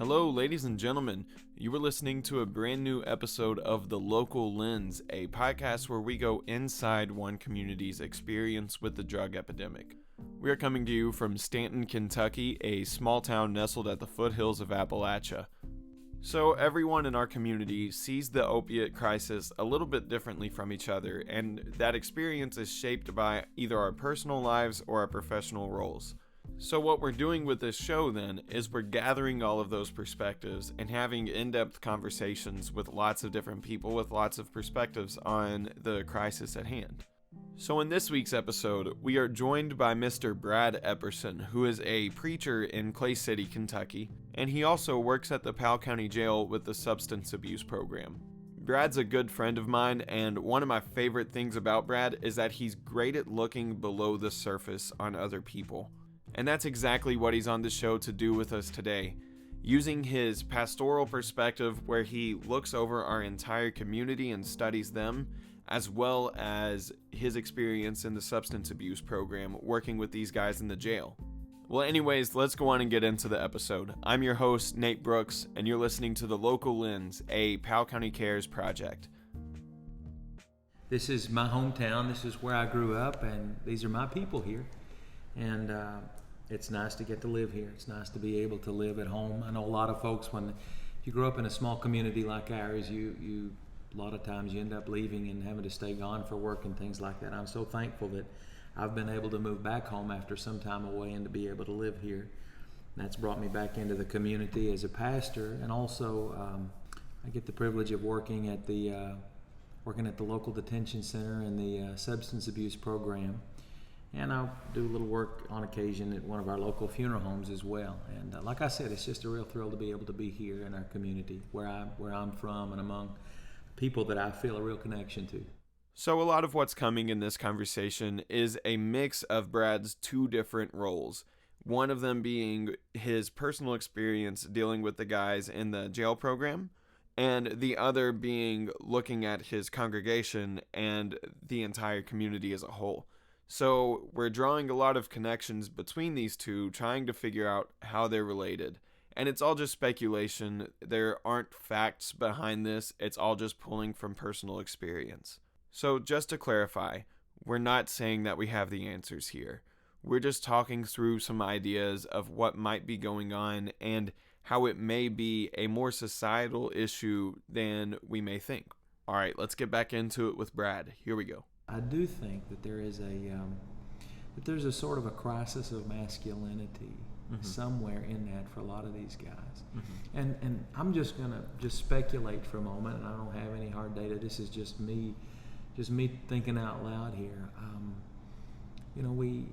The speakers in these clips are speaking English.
Hello, ladies and gentlemen. You were listening to a brand new episode of The Local Lens, a podcast where we go inside one community's experience with the drug epidemic. We are coming to you from Stanton, Kentucky, a small town nestled at the foothills of Appalachia. So everyone in our community sees the opiate crisis a little bit differently from each other, and that experience is shaped by either our personal lives or our professional roles. So what we're doing with this show then is we're gathering all of those perspectives and having in-depth conversations with lots of different people with lots of perspectives on the crisis at hand. So in this week's episode, we are joined by Mr. Brad Epperson, who is a preacher in Clay City, Kentucky, and he also works at the Powell County Jail with the substance abuse program. Brad's a good friend of mine, and one of my favorite things about Brad is that he's great at looking below the surface on other people. And that's exactly what he's on the show to do with us today, using his pastoral perspective where he looks over our entire community and studies them, as well as his experience in the substance abuse program working with these guys in the jail. Well, anyways, let's go on and get into the episode. I'm your host, Nate Brooks, and you're listening to The Local Lens, a Powell County Cares project. This is my hometown, this is where I grew up, and these are my people here. And it's nice to get to live here. It's nice to be able to live at home. I know a lot of folks, when you grow up in a small community like ours, you a lot of times you end up leaving and having to stay gone for work and things like that. I'm so thankful that I've been able to move back home after some time away and to be able to live here. And that's brought me back into the community as a pastor, and also I get the privilege of working at the local detention center and the substance abuse program. And I'll do a little work on occasion at one of our local funeral homes as well. And like I said, it's just a real thrill to be able to be here in our community, where I'm from, and among people that I feel a real connection to. So a lot of what's coming in this conversation is a mix of Brad's two different roles. One of them being his personal experience dealing with the guys in the jail program, and the other being looking at his congregation and the entire community as a whole. So we're drawing a lot of connections between these two, trying to figure out how they're related. And it's all just speculation. There aren't facts behind this. It's all just pulling from personal experience. So just to clarify, we're not saying that we have the answers here. We're just talking through some ideas of what might be going on and how it may be a more societal issue than we may think. All right, let's get back into it with Brad. Here we go. I do think that there's a sort of a crisis of masculinity somewhere in that for a lot of these guys. And I'm just gonna speculate for a moment, and I don't have any hard data. This is just me thinking out loud here. We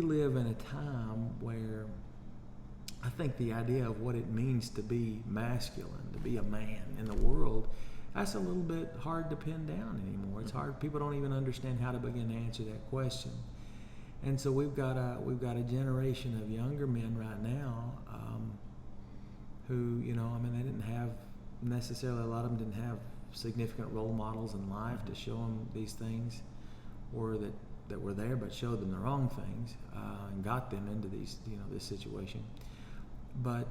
live in a time where I think the idea of what it means to be masculine, to be a man in the world, that's a little bit hard to pin down anymore. It's hard. People don't even understand how to begin to answer that question. And so we've got a generation of younger men right now who, they didn't have necessarily, a lot of them didn't have significant role models in life to show them these things, or that were there but showed them the wrong things and got them into these, this situation. But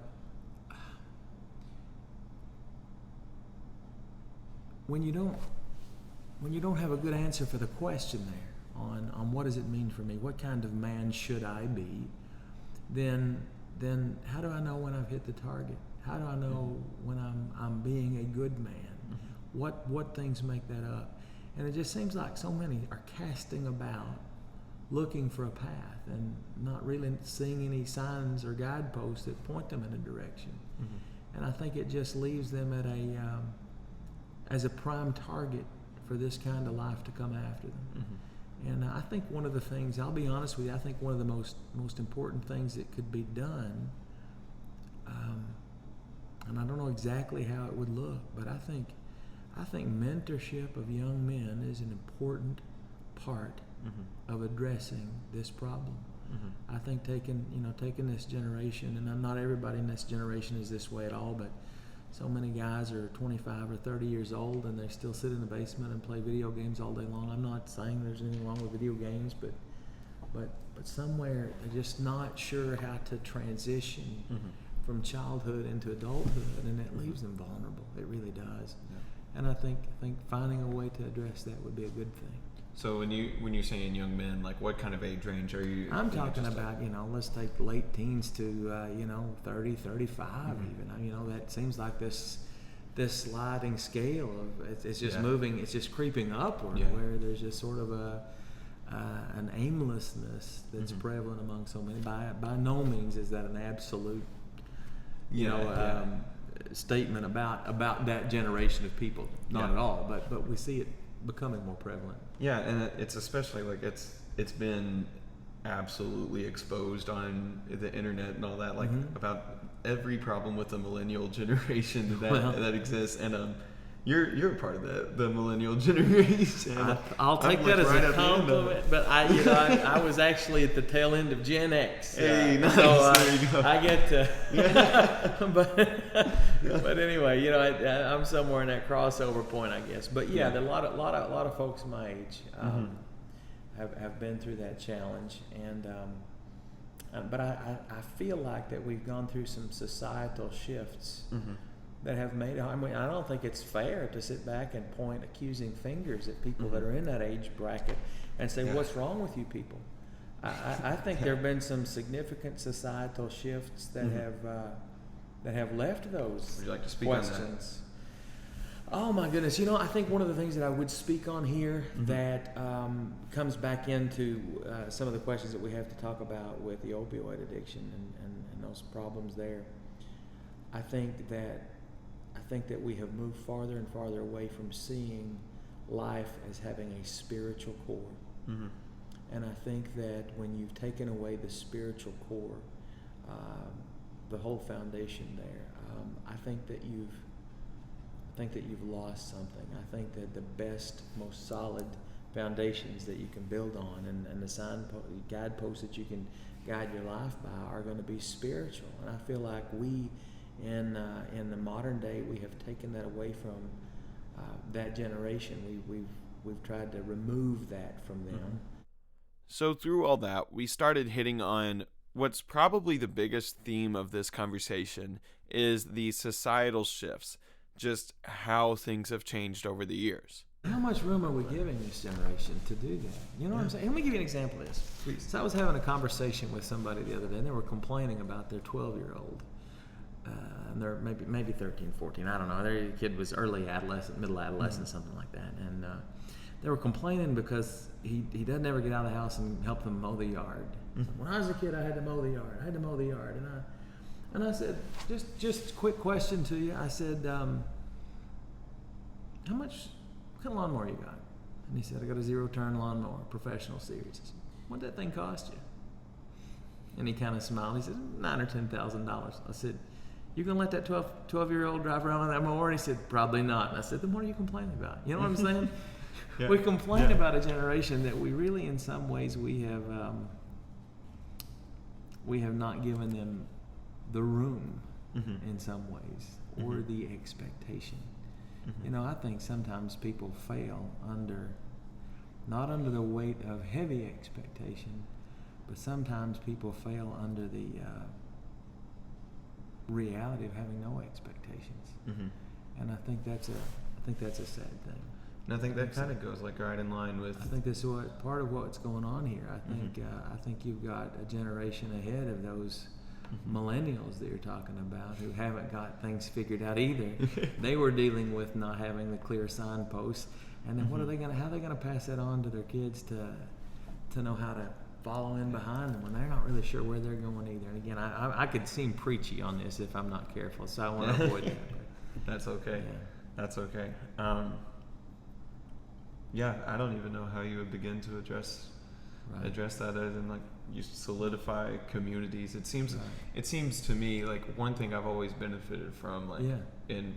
when you don't have a good answer for the question there on what does it mean for me, what kind of man should I be, then how do I know when I've hit the target? How do I know when I'm being a good man? What things make that up? And it just seems like so many are casting about looking for a path and not really seeing any signs or guideposts that point them in a direction. And I think it just leaves them at as a prime target for this kind of life to come after them. And I think one of the things, I'll be honest with you, I think one of the most important things that could be done, and I don't know exactly how it would look, but I think mentorship of young men is an important part of addressing this problem. I think taking this generation, and not everybody in this generation is this way at all, but so many guys are 25 or 30 years old and they still sit in the basement and play video games all day long. I'm not saying there's anything wrong with video games, but somewhere they're just not sure how to transition from childhood into adulthood, and it leaves them vulnerable. It really does. Yeah. And I think finding a way to address that would be a good thing. So when you're saying young men, like what kind of age range are you? I'm talking about, let's take late teens to 30, 35 even. That seems like this sliding scale of it's just moving, it's just creeping upward, where there's just sort of an aimlessness that's prevalent among so many. By no means is that an absolute statement about that generation of people. Not at all, but we see it becoming more prevalent. Yeah, and it's especially like it's been absolutely exposed on the internet and all that, like about every problem with the millennial generation that exists, and you're a part of the millennial generation. I'll take that as a compliment, but I was actually at the tail end of Gen X. Hey, nice. So there you go. I get to, but anyway, I'm somewhere in that crossover point, I guess. But there are a lot of folks my age have been through that challenge, and but I feel like that we've gone through some societal shifts that have made it. I mean, I don't think it's fair to sit back and point accusing fingers at people that are in that age bracket and say, what's wrong with you people? I think there have been some significant societal shifts that have left those Would you like to speak questions. on that? Oh my goodness! I think one of the things that I would speak on here that comes back into some of the questions that we have to talk about with the opioid addiction and those problems there. I think that we have moved farther and farther away from seeing life as having a spiritual core. And I think that when you've taken away the spiritual core, the whole foundation there, I think that you've lost something. I think that the best, most solid foundations that you can build on and the guideposts that you can guide your life by are going to be spiritual. And I feel like we, in the modern day, we have taken that away from that generation. We've tried to remove that from them. So through all that, we started hitting on what's probably the biggest theme of this conversation is the societal shifts, just how things have changed over the years. How much room are we giving this generation to do that? You know what I'm saying? Let me give you an example of this. Please. So I was having a conversation with somebody the other day, and they were complaining about their 12-year-old. And they're maybe 13, 14, I don't know. Their kid was early adolescent, middle adolescent, something like that. And they were complaining because he doesn't ever get out of the house and help them mow the yard. When I was a kid, I had to mow the yard. And I said, just quick question to you. I said, what kind of lawnmower you got? And he said, I got a 0-turn lawnmower, professional series. I said, what'd that thing cost you? And he kind of smiled. He said, $9,000 or $10,000. I said, you gonna let that 12-year-old drive around on that mower? And he said, probably not. And I said, then what are you complaining about? You know what I'm saying? We complain about a generation that we really, in some ways, we have not given them the room in some ways, or the expectation. I think sometimes people fail not under the weight of heavy expectation, but sometimes people fail under the reality of having no expectations. And I think that's a sad thing. And I think that kind of goes like right in line with. I think that's part of what's going on here. I think you've got a generation ahead of those millennials that you're talking about who haven't got things figured out either. They were dealing with not having the clear signposts, and then how are they going to pass that on to their kids to know how to follow in behind them when they're not really sure where they're going either. And again, I could seem preachy on this if I'm not careful, so I want to avoid that. That's okay. Yeah. That's okay. I don't even know how you would begin to address that other than like you solidify communities. It seems to me like one thing I've always benefited from, like in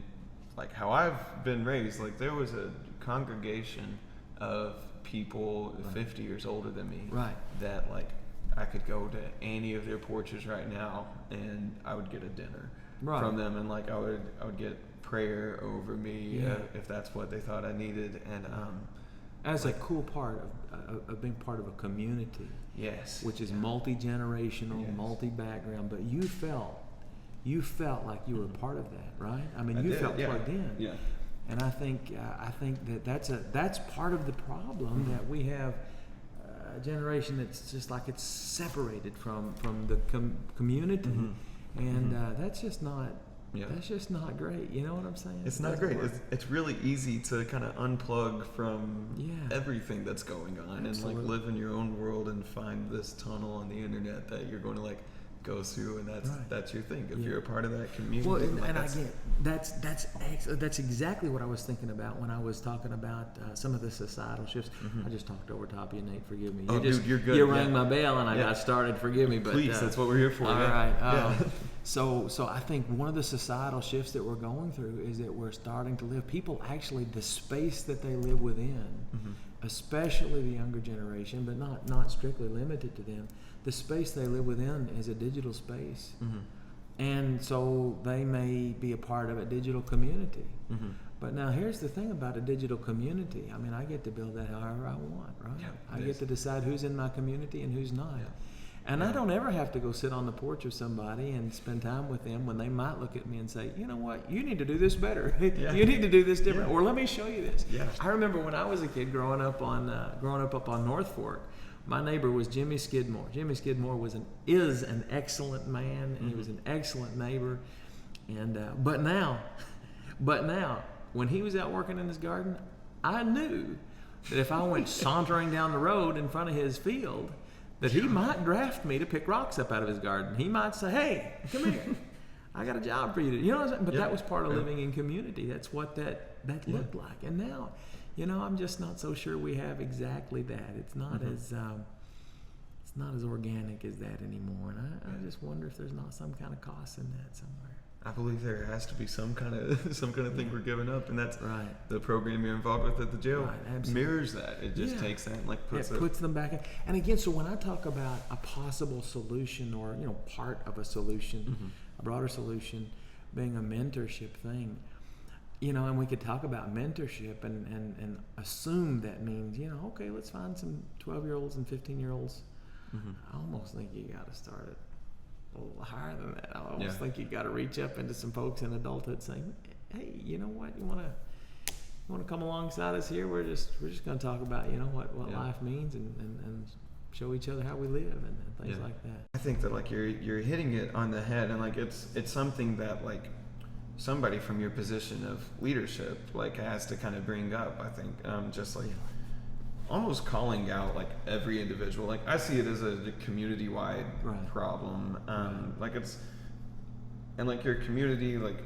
like how I've been raised, like there was a congregation of people 50 years older than me that like I could go to any of their porches right now and I would get a dinner from them, and like I would get prayer over me if that's what they thought I needed. And as a cool part of being part of a community, which is multi-generational, multi-background, but you felt you felt like you were a part of that, right? I mean, you felt plugged in. Yeah. And I think that's part of the problem, that we have a generation that's just like it's separated from the community, and that's just not great. You know what I'm saying? It's not great. It's really easy to kind of unplug from everything that's going on. Absolutely. And like live in your own world and find this tunnel on the internet that you're going to like go through, and that's your thing. If you're a part of that community, well, and I get that's exactly what I was thinking about when I was talking about some of the societal shifts. I just talked over top of you, Nate. Forgive me. You're good. You rang my bell and I got started. Forgive me, but please, that's what we're here for. All right. So I think one of the societal shifts that we're going through is that we're starting to live. People actually, the space that they live within, especially the younger generation, but not strictly limited to them. The space they live within is a digital space. And so they may be a part of a digital community. But now here's the thing about a digital community. I mean, I get to build that however I want, right? I get to decide who's in my community and who's not. And I don't ever have to go sit on the porch of somebody and spend time with them when they might look at me and say, you know what, you need to do this better. You need to do this different. Or let me show you this. I remember when I was a kid growing up up on North Fork, my neighbor was Jimmy Skidmore. Jimmy Skidmore is an excellent man, and he was an excellent neighbor. And but now, when he was out working in his garden, I knew that if I went sauntering down the road in front of his field, that he might draft me to pick rocks up out of his garden. He might say, "Hey, come here, I got a job for you to do." You know what I'm saying? But that was part of living in community. That's what that looked like. And now, I'm just not so sure we have exactly that. It's not as organic as that anymore. And I just wonder if there's not some kind of cost in that somewhere. I believe there has to be some kind of thing we're giving up, and that's the program you're involved with at the jail mirrors that. It just takes that and like puts them back in. And again, so when I talk about a possible solution, or part of a solution, a broader solution being a mentorship thing, and we could talk about mentorship and assume that means, okay, let's find some 12-year-olds and 15-year-olds. I almost think you got to start it a little higher than that. I almost think you got to reach up into some folks in adulthood saying, hey, you know what, you want to come alongside us here? We're just going to talk about what life means and show each other how we live and things like that. I think that like you're hitting it on the head, and like it's something that like somebody from your position of leadership like has to kind of bring up. I think just like almost calling out like every individual. Like I see it as a community-wide problem. Like it's, and like your community, like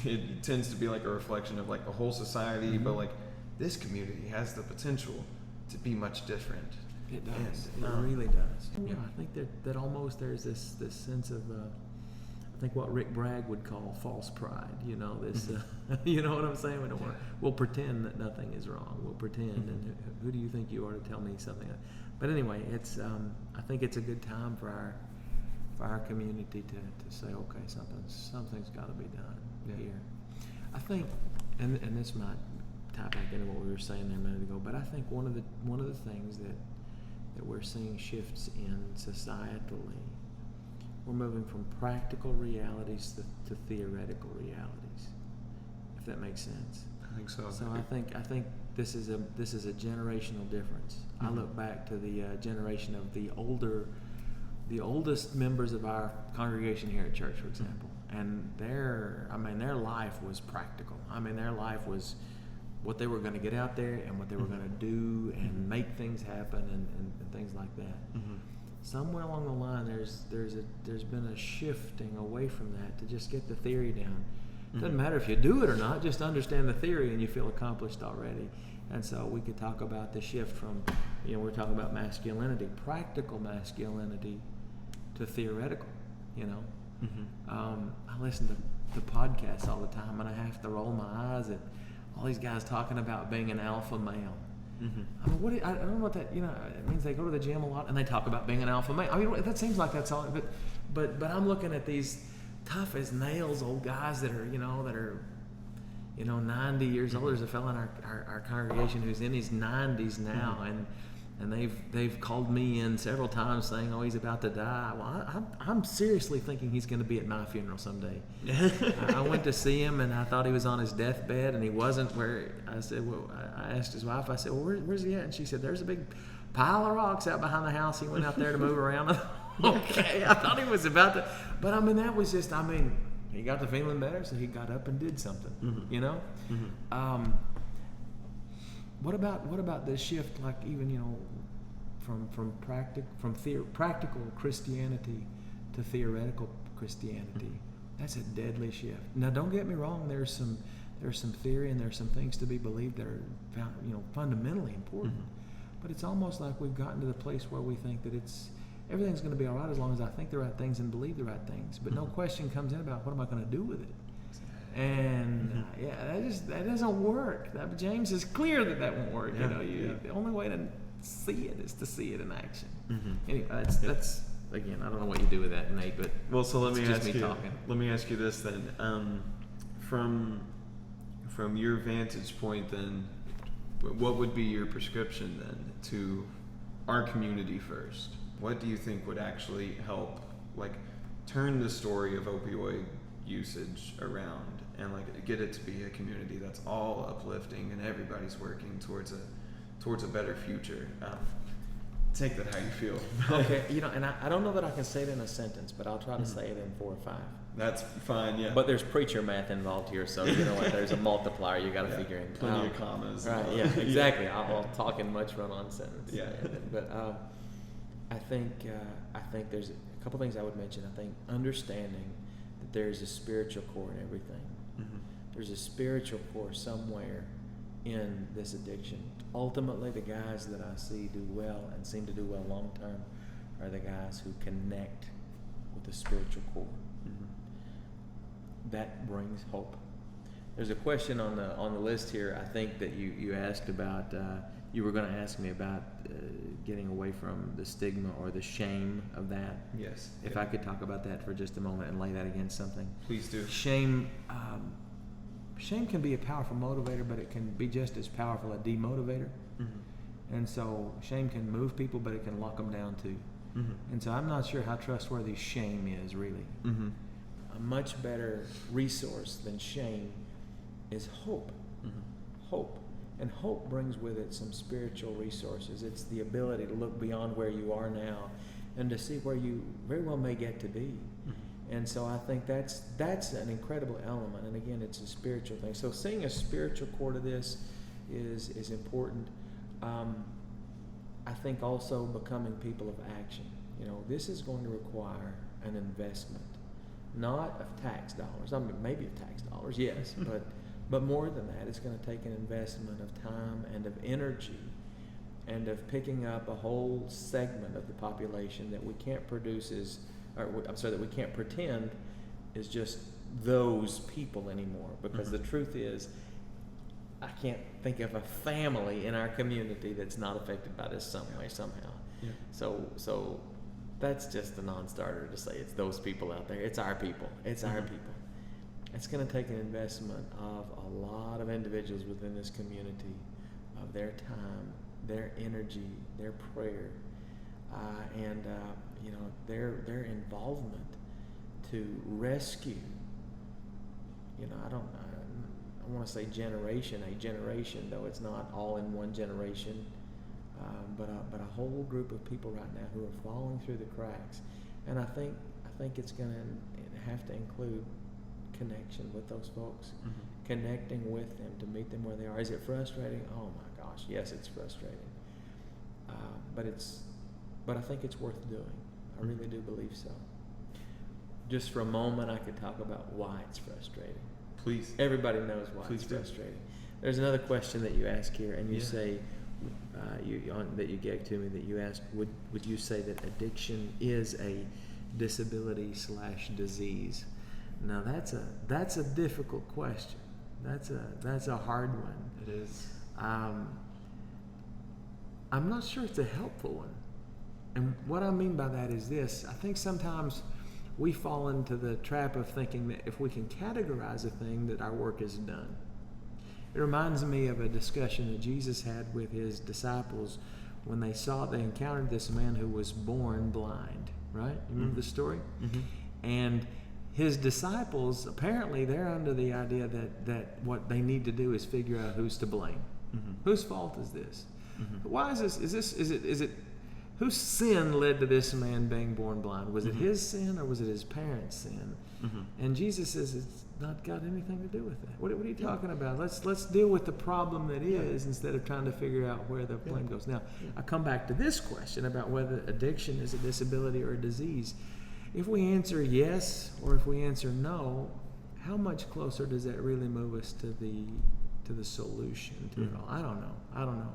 it tends to be like a reflection of like the whole society, but like this community has the potential to be much different. It does. It really does. Yeah, I think that almost there's this sense of I think what Rick Bragg would call false pride. You know what I'm saying? We'll pretend that nothing is wrong. We'll pretend, and who do you think you are to tell me something? But anyway, it's I think it's a good time for our community to say, okay, something's got to be done here. I think, and this might tie back into what we were saying there a minute ago, but I think one of the things that we're seeing shifts in societally. We're moving from practical realities to theoretical realities, if that makes sense. I think so. So I think this is a generational difference. I look back to the generation of the oldest members of our congregation here at church, for example, and their life was practical. Their life was what they were going to get out there and what they were going to do and make things happen and things like that. Somewhere along the line, there's been a shifting away from that to just get the theory down. It doesn't matter if you do it or not, just understand the theory and you feel accomplished already. And so we could talk about the shift from, we're talking about masculinity, practical masculinity, to theoretical, I listen to podcasts all the time and I have to roll my eyes at all these guys talking about being an alpha male. I don't know what that, it means they go to the gym a lot and they talk about being an alpha male. That seems like that's all, but I'm looking at these tough as nails old guys that are 90 years old. There's a fellow in our congregation who's in his 90s now, and And they've called me in several times saying, "Oh, he's about to die." Well, I'm seriously thinking he's going to be at my funeral someday. I went to see him, and I thought he was on his deathbed, and he wasn't. Where I said, well, I asked his wife. I said, "Well, where's he at?" And she said, "There's a big pile of rocks out behind the house. He went out there to move around." Okay, I thought he was about to, but I mean, that was just. I mean, he got to feeling better, so he got up and did something. You know. What about this shift, like even from practical Christianity to theoretical Christianity? That's a deadly shift. Now, don't get me wrong. There's some theory and there's some things to be believed that are fundamentally important. But it's almost like we've gotten to the place where we think that everything's going to be all right as long as I think the right things and believe the right things. But no question comes in about what am I going to do with it. And that doesn't work. James is clear that won't work. The only way to see it is to see it in action. Anyway, that's again, I don't know what you do with that, Nate. But so let me ask you this then. From your vantage point, then, what would be your prescription then to our community first? What do you think would actually help, like, turn the story of opioid usage around and get it to be a community that's all uplifting and everybody's working towards a better future? Take that how you feel. Okay, and I don't know that I can say it in a sentence, but I'll try to say it in 4 or 5. That's fine, yeah. But there's preacher math involved here, so you know what? There's a multiplier you got to figure in. Plenty of commas. Right? Yeah, exactly. I'll talk in much run-on sentence. Yeah. But I think there's a couple things I would mention. I think understanding that there's a spiritual core in everything. There's a spiritual core somewhere in this addiction. Ultimately, the guys that I see do well and seem to do well long term are the guys who connect with the spiritual core. That brings hope. There's a question on the list here. I think that you asked about. You were going to ask me about getting away from the stigma or the shame of that. Yes. If I could talk about that for just a moment and lay that against something. Please do. Shame can be a powerful motivator, but it can be just as powerful a demotivator. And so shame can move people, but it can lock them down too. And so I'm not sure how trustworthy shame is really. A much better resource than shame is hope. Hope. And hope brings with it some spiritual resources. It's the ability to look beyond where you are now and to see where you very well may get to be. And so I think that's an incredible element. And again, it's a spiritual thing. So seeing a spiritual core to this is important. I think also becoming people of action. This is going to require an investment, not of tax dollars. I mean, maybe of tax dollars, yes, but more than that, it's going to take an investment of time and of energy and of picking up a whole segment of the population that we can't that we can't pretend is just those people anymore. Because the truth is, I can't think of a family in our community that's not affected by this some way, somehow. Yeah. So that's just a non-starter to say it's those people out there. It's our people. It's our people. It's going to take an investment of a lot of individuals within this community, of their time, their energy, their prayer, and their involvement to rescue. I want to say a generation, though it's not all in one generation, but a whole group of people right now who are falling through the cracks. And I think it's going to have to include connection with those folks, connecting with them to meet them where they are. Is it frustrating? Oh my gosh, yes, it's frustrating. But I think it's worth doing. I really do believe so. Just for a moment, I could talk about why it's frustrating. Please. Everybody knows why it's frustrating. There's another question that you ask here, and you say, that you gave to me, that you asked, would you say that addiction is a disability/disease? Now that's a difficult question. That's a hard one. It is. I'm not sure it's a helpful one. And what I mean by that is this. I think sometimes we fall into the trap of thinking that if we can categorize a thing, that our work is done. It reminds me of a discussion that Jesus had with his disciples when they encountered this man who was born blind, right? You remember the story? Mm-hmm. And his disciples, apparently they're under the idea that what they need to do is figure out who's to blame. Mm-hmm. Whose fault is this? Mm-hmm. Why is this? Is it whose sin led to this man being born blind? Was it his sin or was it his parents' sin? Mm-hmm. And Jesus says it's not got anything to do with that. What are you talking about? Let's deal with the problem that is instead of trying to figure out where the blame goes. Now, I come back to this question about whether addiction is a disability or a disease. If we answer yes or if we answer no, how much closer does that really move us to the solution to it all? I don't know.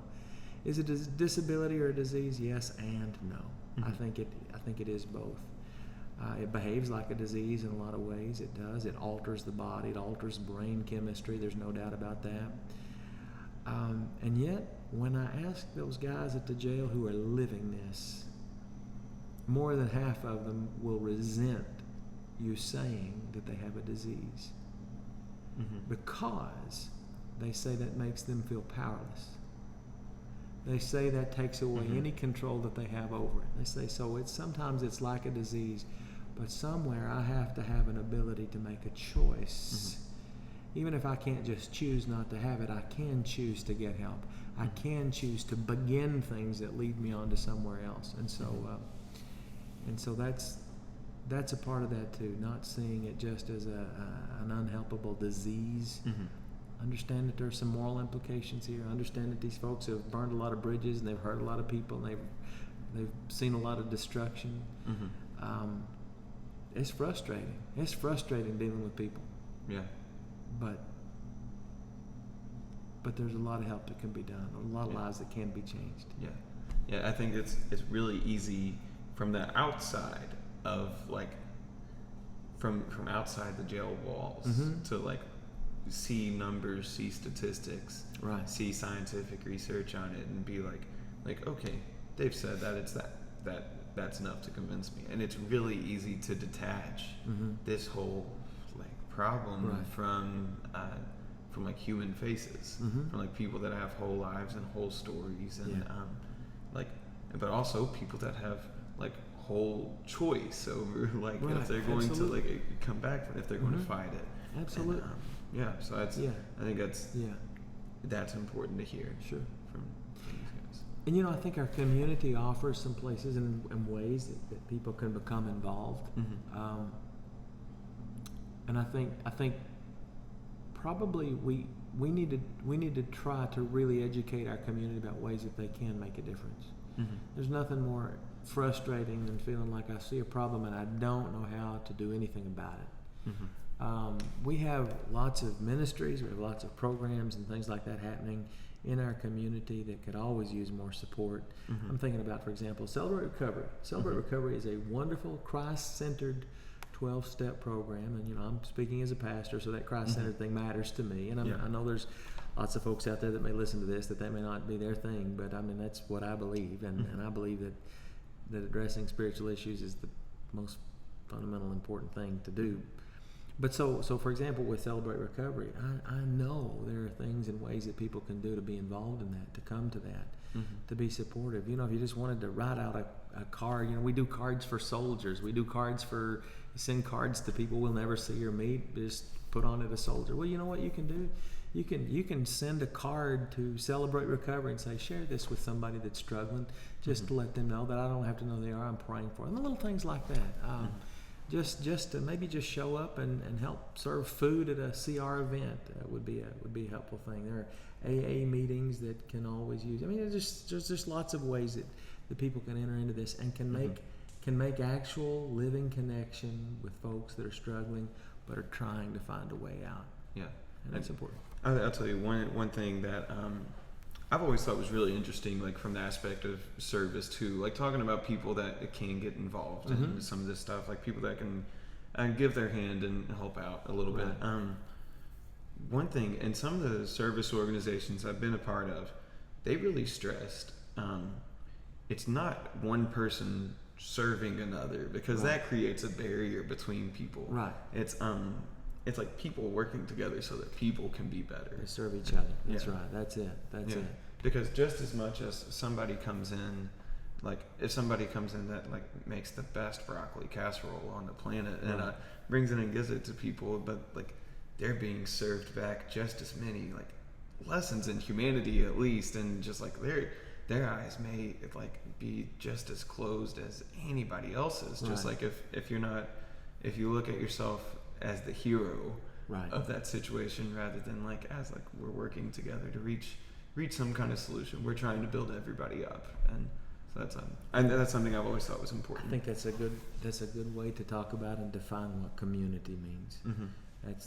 Is it a disability or a disease? Yes and no. I think it is both. It behaves like a disease in a lot of ways. It does. It alters the body. It alters brain chemistry. There's no doubt about that. And yet, when I ask those guys at the jail who are living this, more than half of them will resent you saying that they have a disease because they say that makes them feel powerless. They say that takes away any control that they have over it. They say, so sometimes it's like a disease, but somewhere I have to have an ability to make a choice. Even if I can't just choose not to have it, I can choose to get help. I can choose to begin things that lead me on to somewhere else. And so that's a part of that too, not seeing it just as an unhelpable disease. Understand that there's some moral implications here. Understand that these folks have burned a lot of bridges and they've hurt a lot of people and they've seen a lot of destruction. It's frustrating. It's frustrating dealing with people. Yeah. But there's a lot of help that can be done. A lot of lives that can be changed. Yeah. Yeah, I think it's really easy from the outside of like from outside the jail walls to like see numbers, see statistics, right, see scientific research on it and be like okay, they've said that it's that's enough to convince me. And it's really easy to detach this whole like problem from like human faces, from like people that have whole lives and whole stories and but also people that have like whole choice over like if they're going to like come back from it, if they're going to fight it. Absolutely. And, so that's I think that's important to hear. Sure. From these guys. And I think our community offers some places and ways that people can become involved. And I think probably we need to try to really educate our community about ways that they can make a difference. There's nothing more frustrating than feeling like I see a problem and I don't know how to do anything about it. We have lots of ministries, we have lots of programs and things like that happening in our community that could always use more support. I'm thinking about, for example, Celebrate Recovery. Celebrate Recovery is a wonderful Christ-centered 12-step program, and I'm speaking as a pastor, so that Christ-centered thing matters to me. And I know there's lots of folks out there that may listen to this that may not be their thing, but I mean that's what I believe, and I believe that addressing spiritual issues is the most fundamental important thing to do. But so for example, with Celebrate Recovery, I know there are things and ways that people can do to be involved in that, to come to that, to be supportive. If you just wanted to write out a card, we do cards for soldiers. We do cards send cards to people we'll never see or meet, just put on it a soldier. Well, you know what you can do? You can send a card to Celebrate Recovery and say, share this with somebody that's struggling, just to let them know that I don't have to know they are, I'm praying for them. And little things like that. Just to maybe just show up and help serve food at a CR event would be a helpful thing. There are AA meetings that can always use. I mean, there's just lots of ways that people can enter into this and can make actual living connection with folks that are struggling but are trying to find a way out. Yeah, and that's important. I'll tell you one thing that I've always thought was really interesting, like from the aspect of service too, like talking about people that can get involved in some of this stuff, like people that can give their hand and help out a little bit. One thing, and some of the service organizations I've been a part of, they really stressed it's not one person serving another, because that creates a barrier between people. Right. It's like people working together so that people can be better. They serve each other. That's right. That's it. because just as much as somebody comes in, like if somebody comes in that like makes the best broccoli casserole on the planet and brings it and gives it to people, but like they're being served back just as many like lessons in humanity at least, and just like their eyes may like be just as closed as anybody else's. Just like if you look at yourself as the hero of that situation rather than like as like we're working together to reach some kind of solution. We're trying to build everybody up, and so that's something I've always thought was important. I think that's a good way to talk about and define what community means. Mm-hmm.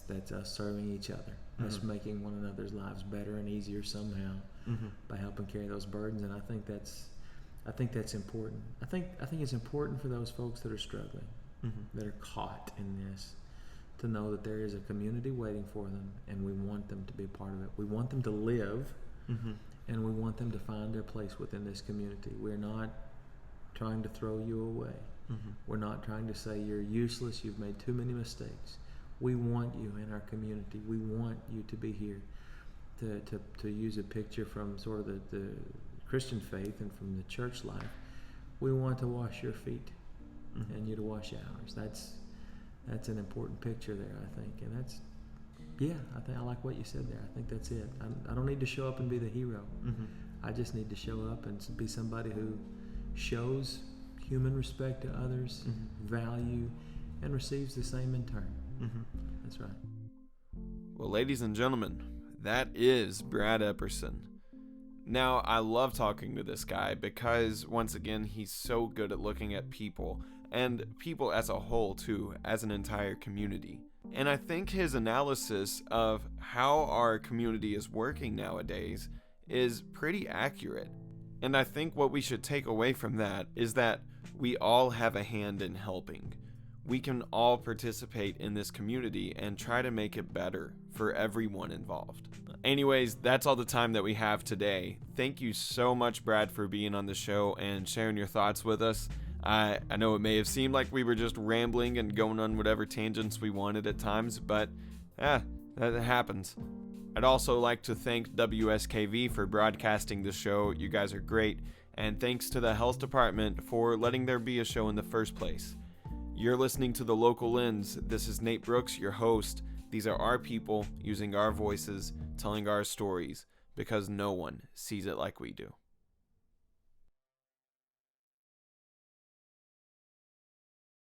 That's us serving each other. That's mm-hmm. making one another's lives better and easier somehow mm-hmm. by helping carry those burdens. And I think that's important. I think it's important for those folks that are struggling, mm-hmm. that are caught in this, to know that there is a community waiting for them, and we want them to be a part of it. We want them to live, mm-hmm. and we want them to find their place within this community. We're not trying to throw you away. Mm-hmm. We're not trying to say you're useless, you've made too many mistakes. We want you in our community. We want you to be here. To use a picture from sort of the Christian faith and from the church life, we want to wash your feet mm-hmm. and you to wash ours. That's an important picture there, I think. And I like what you said there. I think that's it. I don't need to show up and be the hero. Mm-hmm. I just need to show up and be somebody who shows human respect to others, mm-hmm. value, and receives the same in turn. Mm-hmm. That's right. Well, ladies and gentlemen, that is Brad Epperson. Now, I love talking to this guy because, once again, he's so good at looking at people, and people as a whole, too, as an entire community. And I think his analysis of how our community is working nowadays is pretty accurate. And I think what we should take away from that is that we all have a hand in helping. We can all participate in this community and try to make it better for everyone involved. Anyways, that's all the time that we have today. Thank you so much, Brad, for being on the show and sharing your thoughts with us. I know it may have seemed like we were just rambling and going on whatever tangents we wanted at times, but that happens. I'd also like to thank WSKV for broadcasting the show. You guys are great. And thanks to the health department for letting there be a show in the first place. You're listening to The Local Lens. This is Nate Brooks, your host. These are our people using our voices, telling our stories, because no one sees it like we do.